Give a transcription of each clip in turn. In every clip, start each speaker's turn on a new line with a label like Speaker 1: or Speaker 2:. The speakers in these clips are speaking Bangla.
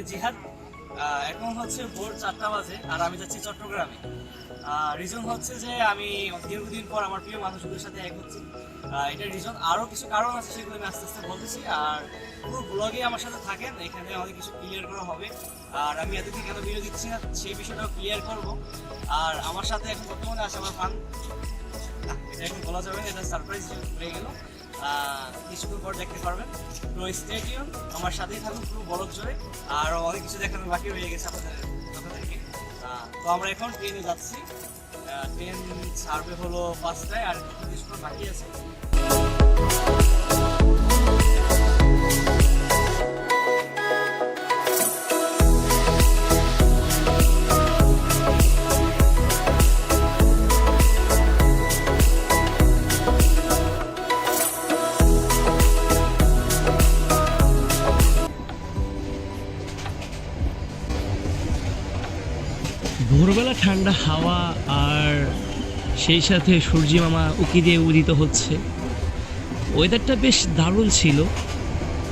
Speaker 1: আমি জিহাদ। এখন হচ্ছে ভোর 4টা বাজে আর আমি যাচ্ছি চট্টগ্রামে। রিজন হচ্ছে যে আমি দীর্ঘদিন পর আমার প্রিয় মানুষগুলোর সাথে এক হচ্ছি। এটার রিজন আরও কিছু কারণ আছে, সেগুলো আমি আস্তে আস্তে বলতেছি। আর পুরো ব্লগে আমার সাথে থাকেন, এখানে অনেক কিছু ক্লিয়ার করা হবে। আর আমি এতদিন কেন ভিডিও দিচ্ছি না সেই বিষয়টাও ক্লিয়ার করব। আর আমার সাথে এখন বর্তমানে আছে আমার ফান, এটা এখন বলা যাবে না, এটা সারপ্রাইজ হয়ে গেল। কিছুক্ষণ পর দেখতে পারবেন। তো স্টে টিউন, আমার সাথেই থাকুন পুরো ব্লগ জুড়ে। আর অনেক কিছু দেখানো বাকি হয়ে গেছে আপনাদেরকে। তো আমরা এখন ট্রেনে যাচ্ছি। ট্রেন ছাড়বে হলো 5টায়, আর কিছুক্ষণ বাকি আছে।
Speaker 2: ভোরবেলা ঠান্ডা হাওয়া আর সেই সাথে সূর্য মামা উকি দিয়ে উদিত হচ্ছে। ওয়েদারটা বেশ দারুণ ছিল।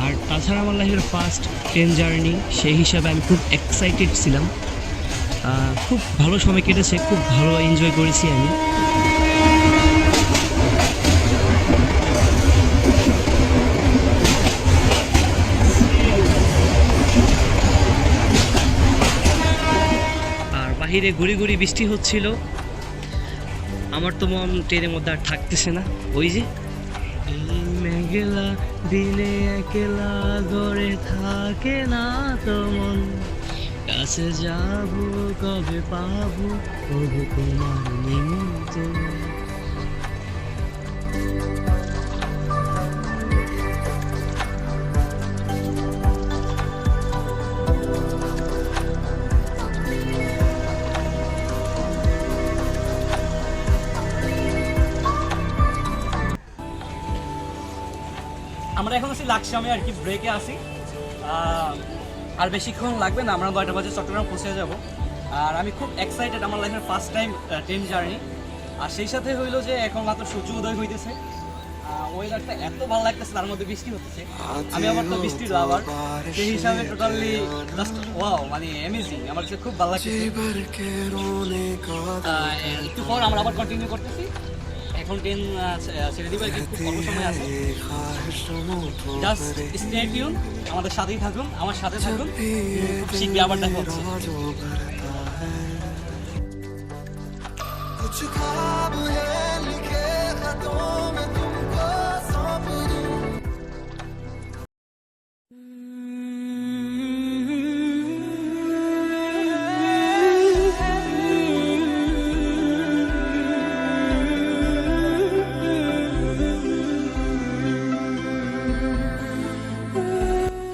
Speaker 2: আর তাছাড়া আমার লাইফের ফার্স্ট ট্রেন জার্নি, সেই হিসাবে আমি খুব এক্সাইটেড ছিলাম। খুব ভালো সময় কেটেছে, খুব ভালো এনজয় করেছি আমি। বাহিরে গুড়ি গুড়ি বৃষ্টি হচ্ছিল। আমার তো মন ট্রেনের মধ্যে আর থাকতেছে না। ওই যে এই মেঘলা দিনে একলা ঘরে থাকে না তো মন, কাছে যাবো কবে পাবো কবে তোমার নিমন্ত্রণ।
Speaker 1: আমরা এখন আছি লাকসামে আর কি, ব্রেকে আছি। আর বেশিক্ষণ লাগবে না, আমরা 9টা বাজে চট্টগ্রাম পৌঁছে যাব। আর আমি খুব এক্সাইটেড, আমার লাইফের ফার্স্ট টাইম ট্রেন জার্নি। আর সেই সাথে হইলো যে এখন মাত্র সূর্য উদয় হইতেছে। ওয়েদারটা এত ভালো লাগতেছে, তার মধ্যে বৃষ্টি হতেছে। আমি আবার তো বৃষ্টির লাভার, সেই হিসাবে টোটালি জাস্ট ওয়াও, মানে অ্যামেজিং। আমার কাছে খুব ভালো লাগছে। একটু পর আমরা আবার কন্টিনিউ করতেছি। এখন ট্রেন ছেড়ে দিবে, খুব অল্প সময় আছে। জাস্ট স্টে টিউন, আমাদের সাথেই থাকুন, আমার সাথে থাকুন। শীঘ্রই আবার দেখা হচ্ছে।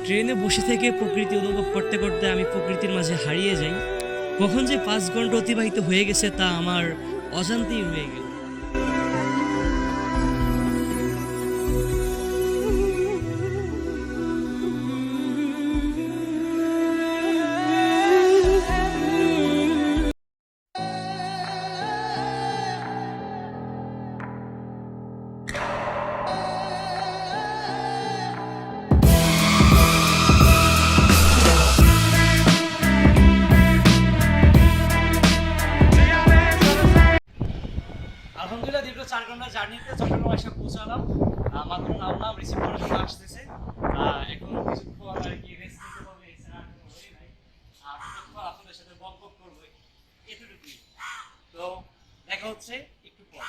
Speaker 2: ট্রেনে বসে থেকে প্রকৃতি অনুভব করতে করতে আমি প্রকৃতির মাঝে হারিয়ে যাই। কখন যে 5 ঘন্টা অতিবাহিত হয়ে গেছে তা আমার অজান্তেই রয়ে গেল।
Speaker 1: আলহামদুলিল্লাহ দীর্ঘ 4 ঘন্টা জার্নিতে চট্টগ্রাম এসে পৌঁছালাম। মাত্র নামলাম, রিসিভ করার জন্য আসতেছে। এখন কিছুক্ষণ আর কি রেস্ট নিতে হবে, এছাড়া আর কোনো ওয়ে নাই। আর কিছুক্ষণ আপনাদের সাথে বক করবো, এতটুকুই। তো দেখা হচ্ছে একটু পর।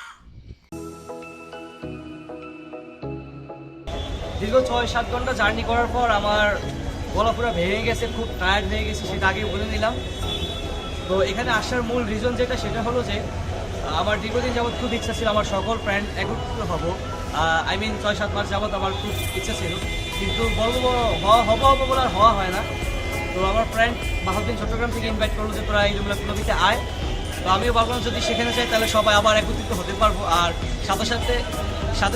Speaker 1: দীর্ঘ 6-7 ঘন্টা জার্নি করার পর আমার গলা পুরো ভেঙে গেছে, খুব টায়ার্ড হয়ে গেছে, সেটা আগেই বলে নিলাম। তো এখানে আসার মূল রিজন যেটা, সেটা হলো যে আমার দীর্ঘদিন যাবৎ খুব ইচ্ছা ছিল আমার সকল ফ্রেন্ড একত্রিত হব। আই মিন 6-7 মাস যাবৎ আমার খুব ইচ্ছা ছিল, কিন্তু বলবো হবো বলে আর হওয়া হয় না। তো আমার ফ্রেন্ড বাহাউদ্দিন চট্টগ্রাম থেকে ইনভাইট করলো যে তোরা এই জমিলা নদীতে আয়। তো আমিও ভাবলাম যদি সেখানে যাই তাহলে সবাই আবার একত্রিত হতে পারবো। আর সাথে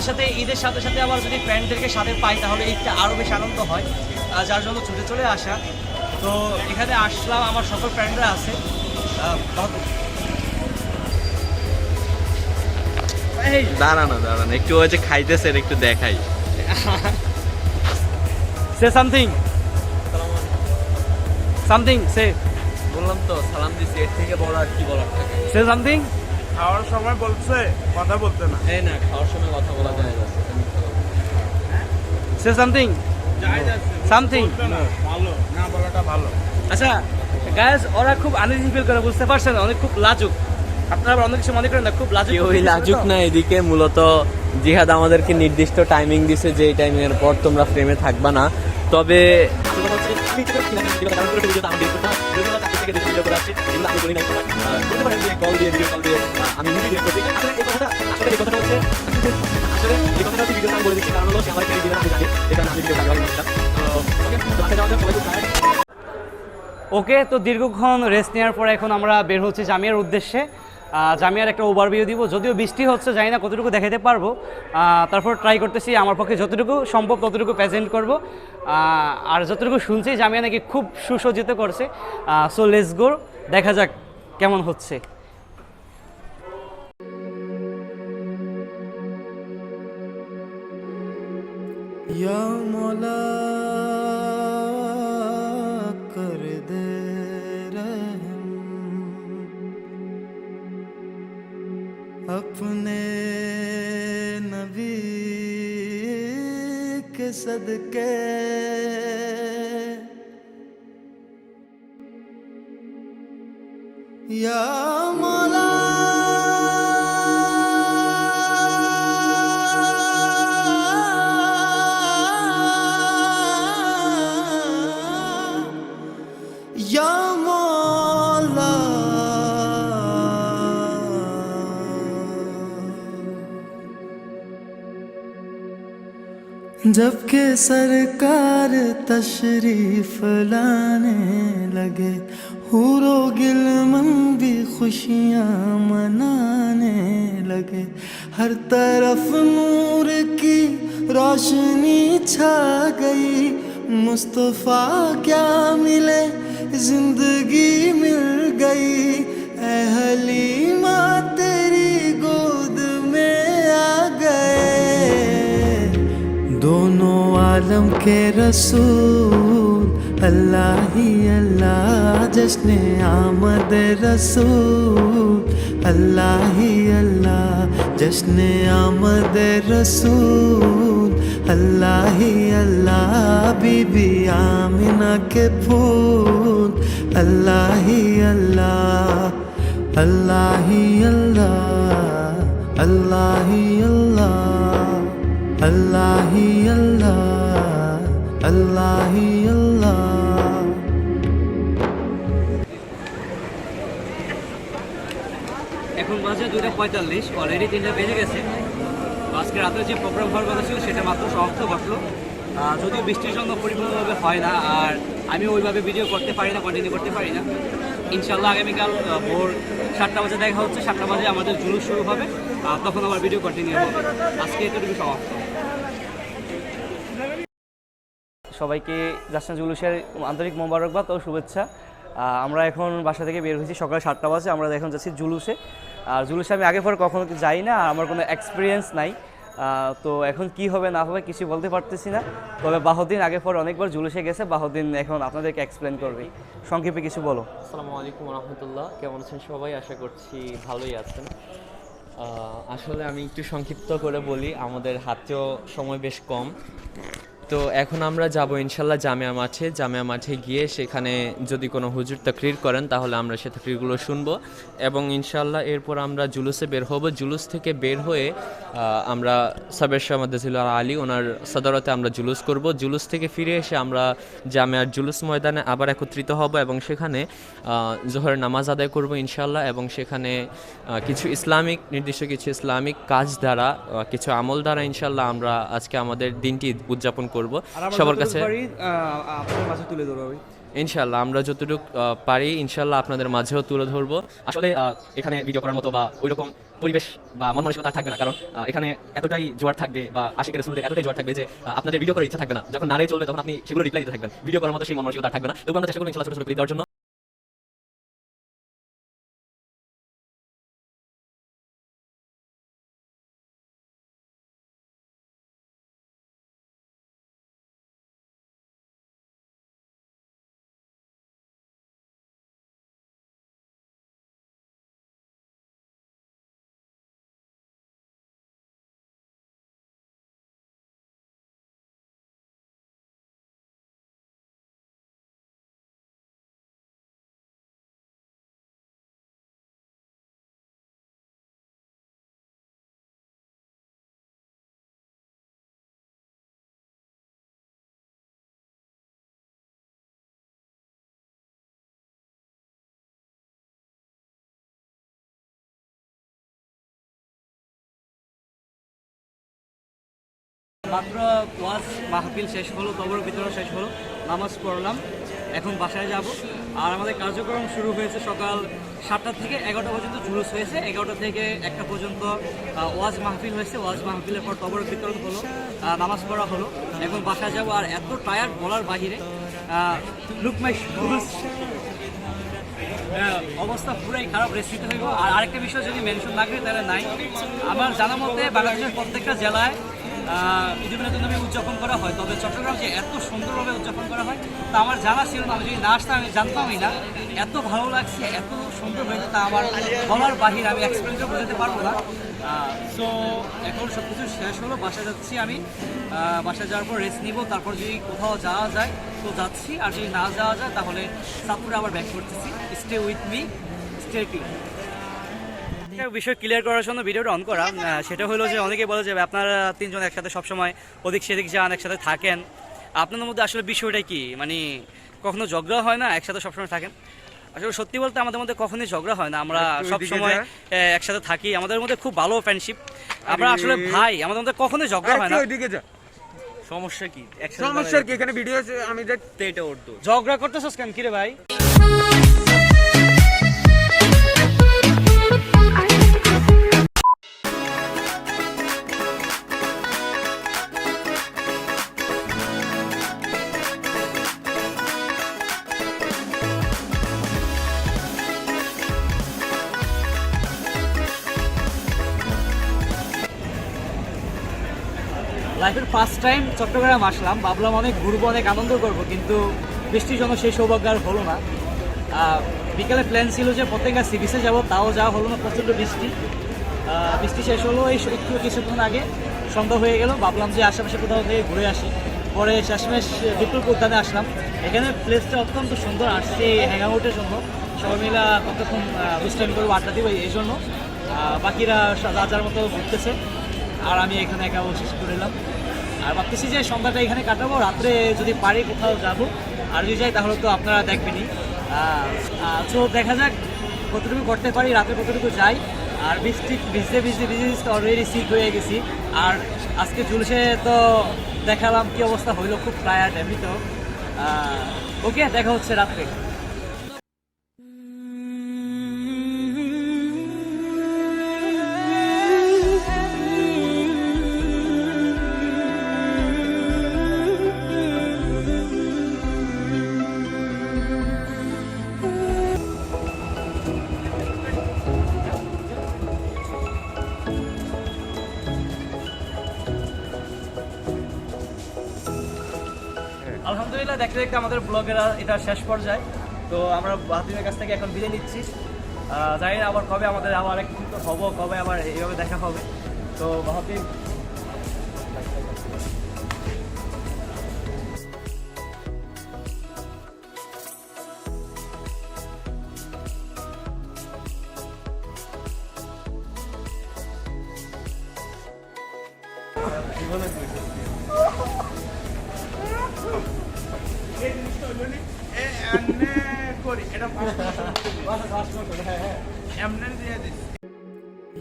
Speaker 1: সাথে ঈদের সাথে সাথে আবার যদি ফ্রেন্ডদেরকে সাথে পাই তাহলে ঈদটা আরও বেশি আনন্দ হয়, যার জন্য ছুটে চলে আসা। তো এখানে আসলাম, আমার সকল ফ্রেন্ডরা আছে।
Speaker 3: দাঁড়ানো একটু ওই যে খাইতেছেন, একটু দেখাই।
Speaker 1: Say something.
Speaker 2: সামথিং সে
Speaker 3: বললাম তো সালাম দিছি, এর থেকে বড় আর কি বলার থাকে।
Speaker 2: Say something.
Speaker 4: খাওয়ার সময় বলছে কথা বলতে না।
Speaker 3: এই না, খাওয়ার সময় কথা বলা যায় না।
Speaker 2: Say something something.
Speaker 4: ভালো না বলাটা ভালো।
Speaker 2: আচ্ছা গাইস, ওরা খুব আনইজি ফিল করে, বুঝতে পারছেন? অনেক খুব লাজুক। আপনারা আবার অনেক কিছু মনে করেন না, খুব লাজুক।
Speaker 3: কেউই লাজুক না এদিকে, মূলত জিহাদ আমাদেরকে নির্দিষ্ট টাইমিং দিছে যে এই টাইমের পর তোমরা ফ্রেমে থাকবা না। তবে
Speaker 2: ওকে, তো দীর্ঘক্ষণ রেস্ট নেওয়ার পর এখন আমরা বের হচ্ছি জামিয়ার উদ্দেশ্যে। জামিয়ার একটা ওভারভিউ দিব, যদিও বৃষ্টি হচ্ছে, জানি না কতটুকু দেখাতে পারবো। তারপর ট্রাই করতেছি আমার পক্ষে যতটুকু সম্ভব ততটুকু প্রেজেন্ট করব। আর যতটুকু শুনছি জামিয়া নাকি খুব সুসজ্জিত করছে। সো লেটস গো, দেখা যাক কেমন হচ্ছে।
Speaker 5: या मौला कर दे रहम अपने नबी के सदके, या मौला या मौला जबकि सरकार तशरीफ लाने लगे, हूरो गिलमन भी खुशियाँ मनाने लगे। हर तरफ नूर की रोशनी छा गई, मुस्तफ़ा क्या मिले जिंदगी मिल गई। ऐ हलीमा तेरी गोद में आ गए दोनों आलम के रसूल, अल्लाह ही अल्लाह जश्न आमद रसूल, अल्लाह ही अल्लाह जश्न आमद रसूल, अल्लाह ही अल्लाह बीबी आमिना के फूल, अल्लाह ही अल्लाह, अल्लाह ही अल्लाह, अल्लाह ही अल्लाह, अल्लाह ही अल्लाह, अल्लाह ही अल्लाह।
Speaker 2: এখন বাজে 2:45, অলরেডি 3টা বেজে গেছে। আজকে রাতে যে প্রোগ্রাম হওয়ার কথা ছিল সেটা মাত্র সমাপ্ত ঘটলো। যদিও বৃষ্টির জন্য পরিপূর্ণভাবে হয় না, আর আমি ওইভাবে ভিডিও করতে পারি না, কন্টিনিউ করতে পারি না। ইনশাল্লাহ আগামীকাল ভোর 7টা বাজে দেখা হচ্ছে। 7টা বাজে আমাদের জুলুস শুরু হবে, তখন আবার ভিডিও কন্টিনিউ হবে। আজকে এতটুকু সমাপ্ত। সবাইকে জাসনা জুলুসের আন্তরিক মোবারকবাদ ও শুভেচ্ছা। আমরা এখন বাসা থেকে বের হয়েছি সকাল 7টা বাজে। আমরা এখন যাচ্ছি জুলুসে। আর জুলুসে আমি আগে পরে কখনো যাই না, আর আমার কোনো এক্সপিরিয়েন্স নাই। তো এখন কি হবে না হবে কিছু বলতে পারতেছি না। তবে বাহুদ্দিন আগে পরে অনেকবার জুলুসে গেছে, বাহুদ্দিন এখন আপনাদেরকে এক্সপ্লেন করবে। সংক্ষেপে কিছু বলো।
Speaker 3: আসসালামু আলাইকুম রহমতুল্লাহ, কেমন আছেন সবাই? আশা করছি ভালোই আছেন। আসলে আমি একটু সংক্ষিপ্ত করে বলি, আমাদের হাতেও সময় বেশ কম। তো এখন আমরা যাব ইনশাল্লাহ জামিয়া মাঠে। জামিয়া মাঠে গিয়ে সেখানে যদি কোনো হুজুর তাকরির করেন তাহলে আমরা সে তাকরিরগুলো শুনবো, এবং ইনশাল্লাহ এরপর আমরা জুলুসে বের হব। জুলুস থেকে বের হয়ে আমরা সাবের শাহ মাদ্দাজিল্লাহ আলী ওনার সদরতে আমরা জুলুস করব। জুলুস থেকে ফিরে এসে আমরা জামিয়ার জুলুস ময়দানে আবার একত্রিত হব এবং সেখানে জোহরের নামাজ আদায় করব ইনশাল্লাহ। এবং সেখানে কিছু ইসলামিক নির্দিষ্ট কিছু ইসলামিক কাজ দ্বারা কিছু আমল দ্বারা ইনশাল্লাহ আমরা আজকে আমাদের দিনটি উদযাপন করব সবার কাছে। ইনশাল্লাহ আমরা যতটুকু পারি ইনশাল্লাহ আপনাদের মাঝেও তুলে ধরবো। আসলে এখানে ভিডিও করার মতো বা ওইরকম পরিবেশ বা মন মানসিকতা থাকবে না, কারণ এখানে এতটাই জোয়ার থাকবে বা আশিকের রাসূলদের এতটাই জোয়ার থাকবে যে আপনাদের ভিডিও করার ইচ্ছা থাকবে না। যখন নারে চলবে তখন আপনি সেগুলো রিপ্লাই দিতে থাকবেন, ভিডিও করার মতো সেই মন মানসিকতা থাকবে না। তবু আমরা চেষ্টা করবো ইনশাল্লাহ ছোট ছোট ক্লিপ দেওয়ার জন্য।
Speaker 1: মাত্র ওয়াজ মাহফিল শেষ হলো, কবর বিতরণ শেষ হলো, নামাজ পড়লাম, এখন বাসায় যাব। আর আমাদের কার্যক্রম শুরু হয়েছে সকাল 7টা থেকে 11টা পর্যন্ত জুলুস হয়েছে, 11টা থেকে 1টা পর্যন্ত ওয়াজ মাহফিল হয়েছে। ওয়াজ মাহফিলের পর কবর বিতরণ হলো, নামাজ পড়া হলো, এখন বাসায় যাব। আর এত টায়ার্ড বলার বাহিরে, লুক মাই শুজ, অবস্থা পুরাই খারাপ, রেস্ট্রিক্ট হইব। আর আরেকটা বিষয় যদি মেনশন না করি তাহলে নাই, আমার জানা মতে বাংলাদেশের প্রত্যেকটা জেলায় ঈদুল মিলাদুন্নবী উদযাপন করা হয়, তবে চট্টগ্রাম যে এত সুন্দরভাবে উদযাপন করা হয় তা আমার জানা ছিল না। আমি যদি না আসতাম আমি জানতামই না। এত ভালো লাগছে, এত সুন্দর হয়েছে, তা আমার বলার বাহির, আমি এক্সপিরিয়েন্সও বোঝাতে পারবো না। সো এখন সব কিছু শেষ হলো, বাসায় যাচ্ছি আমি। বাসায় যাওয়ার পর রেস্ট নিব, তারপর যদি কোথাও যাওয়া যায় তো যাচ্ছি, আর যদি না যাওয়া যায় তাহলে সাতপুরে আবার ব্যাক করতেছি। Stay with me, stay clean. একটা বিষয় ক্লিয়ার করার জন্য ভিডিওটা অন করা, সেটা হলো যে অনেকে বলে যে আপনারা তিনজন একসাথে সবসময় ওদিক সেদিক যান, একসাথে থাকেন, আপনাদের মধ্যে আসলে বিষয়টা কি, মানে কখনো ঝগড়া হয় না, একসাথে সবসময় থাকেন? আসলে সত্যি বলতে আমাদের মধ্যে কখনোই ঝগড়া হয় না, আমরা সবসময় একসাথে থাকি, আমাদের মধ্যে খুব ভালো ফ্রেন্ডশিপ, আমরা আসলে ভাই, আমাদের মধ্যে কখনোই ঝগড়া হয় না। সমস্যা কি?
Speaker 4: সমস্যা কি? এখানে ভিডিও আছে, আমি দেখতে এটা উঠতো।
Speaker 1: ঝগড়া করতেছস কেন? কিরে ভাই? লাইফের ফার্স্ট টাইম চট্টগ্রাম আসলাম, ভাবলাম অনেক ঘুরবো, অনেক আনন্দ করবো, কিন্তু বৃষ্টির জন্য সেই সৌভাগ্য আর হলো না। বিকালে প্ল্যান ছিল যে প্রত্যেকটা সি বিচে যাবো, তাও যাওয়া হলো না, প্রচণ্ড বৃষ্টি। বৃষ্টি শেষ হলো এই একটু কিছুক্ষণ আগে, সন্ধ্যা হয়ে গেল, ভাবলাম যে আশেপাশে কোথাও থেকে ঘুরে আসি। পরে শেষমেশ বিপুলপুর উদ্যানে আসলাম। এখানে প্লেসটা অত্যন্ত সুন্দর, আসছে হ্যাং আউটের জন্য, সবাই মিলে কতক্ষণ বিশ্রাম করবো, আড্ডা দিব, এই জন্য। বাকিরা যার মতো ঘুরতেছে, আর আমি এখানে একা শেষ করে এলাম। আর ভাবতেছি যে সন্ধ্যাটা এখানে কাটাবো, রাত্রে যদি পারি কোথাও যাব, আর যদি যাই তাহলে তো আপনারা দেখবেনই। তো দেখা যাক কতটুকু করতে পারি, রাতে কতটুকু যাই। আর ভিজতে অলরেডি সিক হয়ে গেছি। আর আজকে জুলুসে তো দেখালাম কি অবস্থা হইলো, খুব টায়ার্ড এমনিতেও। ওকে, দেখা হচ্ছে রাত্রে। আলহামদুলিল্লাহ, দেখতে দেখতে আমাদের ব্লগের এটা শেষ পর্যায়ে। তো আমরা বাহাতিমের কাছ থেকে এখন বিদায় নিচ্ছি। জানি না আবার কবে আমাদের আবার একটু হবো, কবে আবার এইভাবে দেখা হবে। তো বাহাতিম,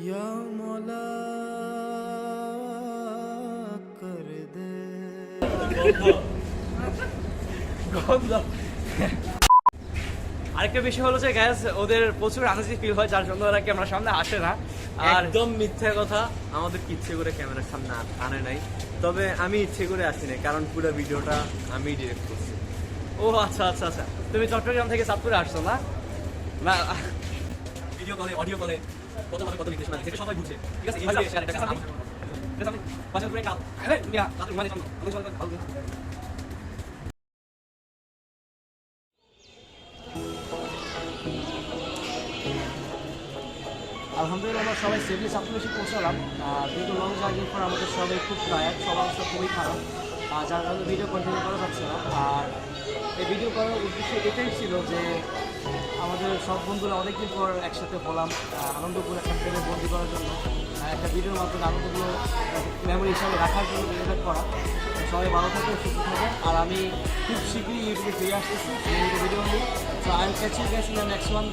Speaker 5: या मौला कर दे।
Speaker 1: আরেকটা বিষয় হলো যে গ্যাস ওদের প্রচুর আনইজি ফিল হয়, যার জন্য ওরা ক্যামেরার সামনে আসে না। আর
Speaker 3: একদম মিথ্যা কথা, আমাদের ইচ্ছে করে ক্যামেরার সামনে আনে নাই, তবে আমি ইচ্ছে করে আসি নাই, কারণ পুরো ভিডিওটা আমি ডিরেক্ট করছি।
Speaker 1: ও আচ্ছা আচ্ছা আচ্ছা, তুমি চট্টগ্রাম থেকে চাঁদপুরে আসছো না? না, ভিডিও কলে, অডিও কলে কত মানে কত নির্দেশনা দিচ্ছে, সবাই বুঝে। ঠিক আছে, এইভাবে শেয়ার এটা আমি বাসা করে কাল হ্যাঁ তুমি রাতে মানে ভালো। আলহামদুলিল্লাহ, আমরা সবাই সেফলি চাঁদপুরে এসে পৌঁছালাম। কিন্তু লং জার্নির পর আমাদের সবাই খুব টায়ার্ড, সবার অবস্থা খুবই খারাপ, যার কারণে ভিডিও কন্টিনিউ করা যাচ্ছে না। আর এই ভিডিও করার উদ্দেশ্য এটাই ছিল যে আমাদের সব বন্ধুরা অনেকদিন পর একসাথে হলাম, আনন্দপুর একটা ট্রেনে বন্দি করার জন্য, একটা ভিডিওর মাধ্যমে আনন্দগুলো মেমোরি হিসাবে রাখার জন্য ভিডিওটা করা। সবাই ভালো থাকবেন, সুস্থ থাকবেন। আর আমি খুব শীঘ্রই ইউটিউবে ফিরে আসতেছি ভিডিও নিয়ে। So I will catch you guys in the next one.